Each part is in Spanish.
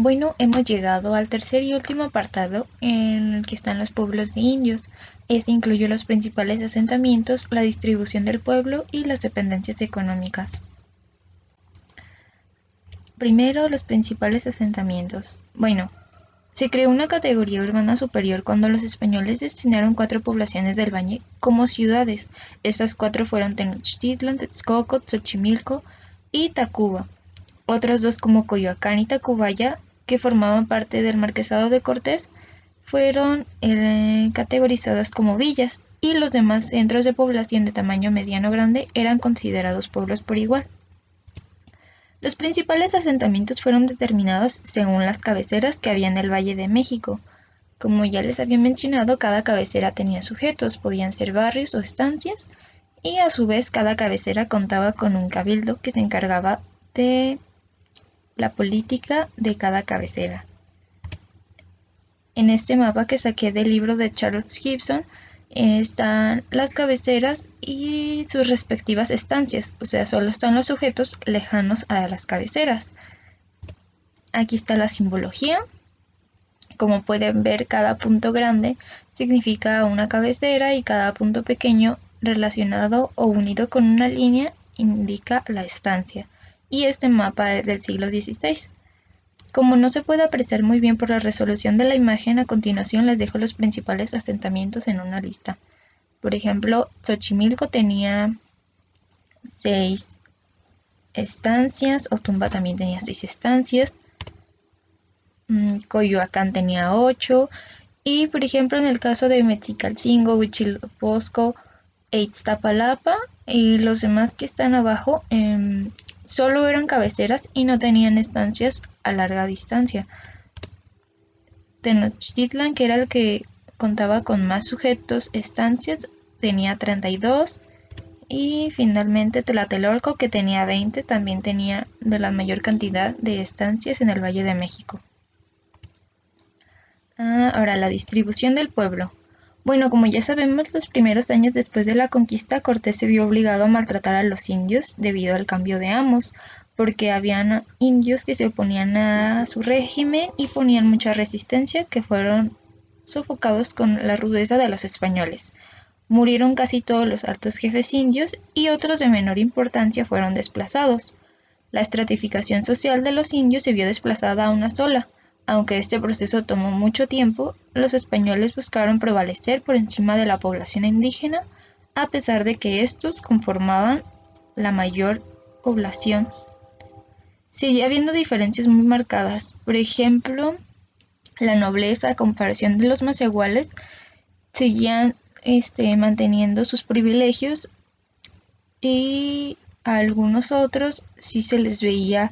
Bueno, hemos llegado al tercer y último apartado en el que están los pueblos de indios. Este incluye los principales asentamientos, la distribución del pueblo y las dependencias económicas. Primero, los principales asentamientos. Bueno, se creó una categoría urbana superior cuando los españoles destinaron 4 poblaciones del valle como ciudades. Estas 4 fueron Tenochtitlan, Texcoco, Xochimilco y Tacuba. Otras 2 como Coyoacán y Tacubaya, que formaban parte del Marquesado de Cortés, fueron categorizadas como villas, y los demás centros de población de tamaño mediano-grande eran considerados pueblos por igual. Los principales asentamientos fueron determinados según las cabeceras que había en el Valle de México. Como ya les había mencionado, cada cabecera tenía sujetos, podían ser barrios o estancias, y a su vez cada cabecera contaba con un cabildo que se encargaba de la política de cada cabecera. En este mapa que saqué del libro de Charles Gibson están las cabeceras y sus respectivas estancias, o sea, solo están los sujetos lejanos a las cabeceras. Aquí está la simbología. Como pueden ver, cada punto grande significa una cabecera y cada punto pequeño relacionado o unido con una línea indica la estancia. Y este mapa es del siglo XVI. Como no se puede apreciar muy bien por la resolución de la imagen, a continuación les dejo los principales asentamientos en una lista. Por ejemplo, Xochimilco tenía 6 estancias, Otumba también tenía 6 estancias, Coyoacán tenía 8, y por ejemplo en el caso de Mexicalcingo, Huitzilopochtli e Iztapalapa, y los demás que están abajo solo eran cabeceras y no tenían estancias a larga distancia. Tenochtitlan, que era el que contaba con más sujetos estancias, tenía 32, y finalmente Tlatelolco, que tenía 20, también tenía de la mayor cantidad de estancias en el Valle de México. Ahora, la distribución del pueblo. Bueno, como ya sabemos, los primeros años después de la conquista, Cortés se vio obligado a maltratar a los indios debido al cambio de amos, porque habían indios que se oponían a su régimen y ponían mucha resistencia, que fueron sofocados con la rudeza de los españoles. Murieron casi todos los altos jefes indios y otros de menor importancia fueron desplazados. La estratificación social de los indios se vio desplazada a una sola. Aunque este proceso tomó mucho tiempo, los españoles buscaron prevalecer por encima de la población indígena, a pesar de que estos conformaban la mayor población. Seguía habiendo diferencias muy marcadas. Por ejemplo, la nobleza, a comparación de los más iguales, seguían manteniendo sus privilegios, y a algunos otros sí se les veía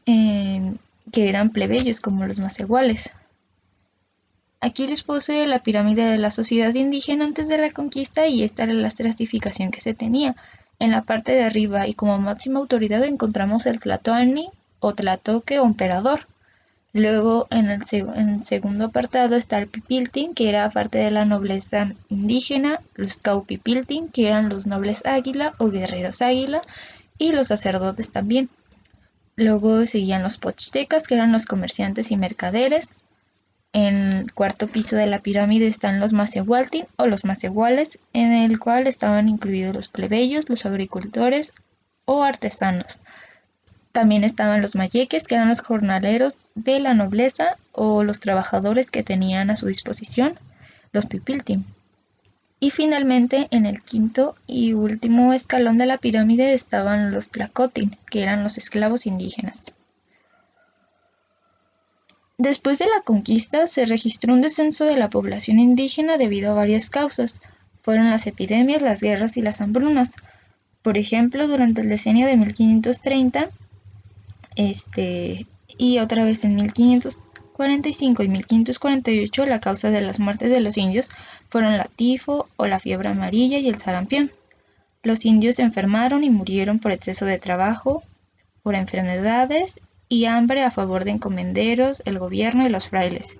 eh, que eran plebeyos como los más iguales. Aquí les puse la pirámide de la sociedad indígena antes de la conquista, y esta era la estratificación que se tenía. En la parte de arriba y como máxima autoridad encontramos el tlatoani o tlatoque o emperador. Luego en el segundo apartado está el pipiltin, que era parte de la nobleza indígena, los caupipiltin, que eran los nobles águila o guerreros águila, y los sacerdotes también. Luego seguían los pochtecas, que eran los comerciantes y mercaderes. En el cuarto piso de la pirámide están los macehualtin o los macehuales, en el cual estaban incluidos los plebeyos, los agricultores o artesanos. También estaban los mayeques, que eran los jornaleros de la nobleza o los trabajadores que tenían a su disposición los pipiltin. Y finalmente, en el quinto y último escalón de la pirámide estaban los tlacotin, que eran los esclavos indígenas. Después de la conquista, se registró un descenso de la población indígena debido a varias causas. Fueron las epidemias, las guerras y las hambrunas. Por ejemplo, durante el decenio de 1530, y otra vez en 1545 y 1548, la causa de las muertes de los indios fueron la tifo o la fiebre amarilla y el sarampión. Los indios se enfermaron y murieron por exceso de trabajo, por enfermedades y hambre a favor de encomenderos, el gobierno y los frailes.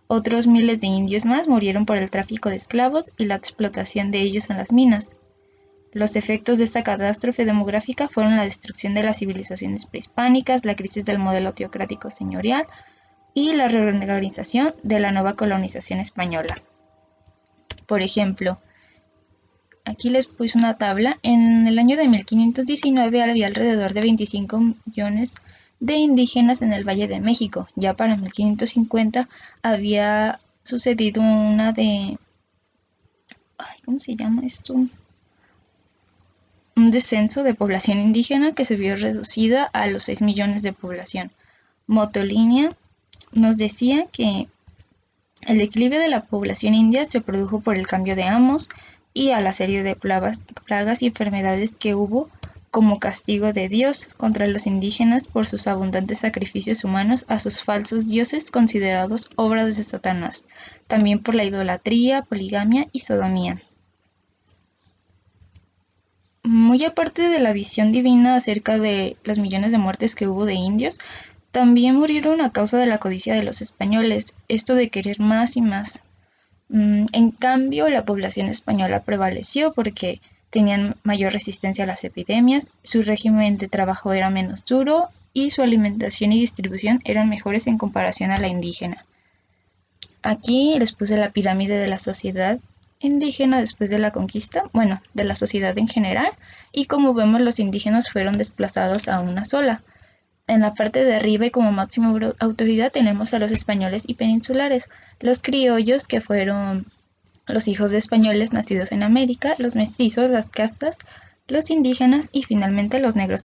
Otros miles de indios más murieron por el tráfico de esclavos y la explotación de ellos en las minas. Los efectos de esta catástrofe demográfica fueron la destrucción de las civilizaciones prehispánicas, la crisis del modelo teocrático señorial, y la reorganización de la nueva colonización española. Por ejemplo, aquí les puse una tabla. En el año de 1519 había alrededor de 25 millones de indígenas en el Valle de México. Ya para 1550 había sucedido ¿cómo se llama esto? Un descenso de población indígena que se vio reducida a los 6 millones de población. Motolinia nos decía que el declive de la población india se produjo por el cambio de amos y a la serie de plagas y enfermedades que hubo como castigo de Dios contra los indígenas por sus abundantes sacrificios humanos a sus falsos dioses considerados obras de Satanás, también por la idolatría, poligamia y sodomía. Muy aparte de la visión divina acerca de los millones de muertes que hubo de indios, también murieron a causa de la codicia de los españoles, esto de querer más y más. En cambio, la población española prevaleció porque tenían mayor resistencia a las epidemias, su régimen de trabajo era menos duro y su alimentación y distribución eran mejores en comparación a la indígena. Aquí les puse la pirámide de la sociedad indígena después de la conquista, bueno, de la sociedad en general, y como vemos los indígenas fueron desplazados a una sola. En la parte de arriba y como máxima autoridad tenemos a los españoles y peninsulares, los criollos que fueron los hijos de españoles nacidos en América, los mestizos, las castas, los indígenas y finalmente los negros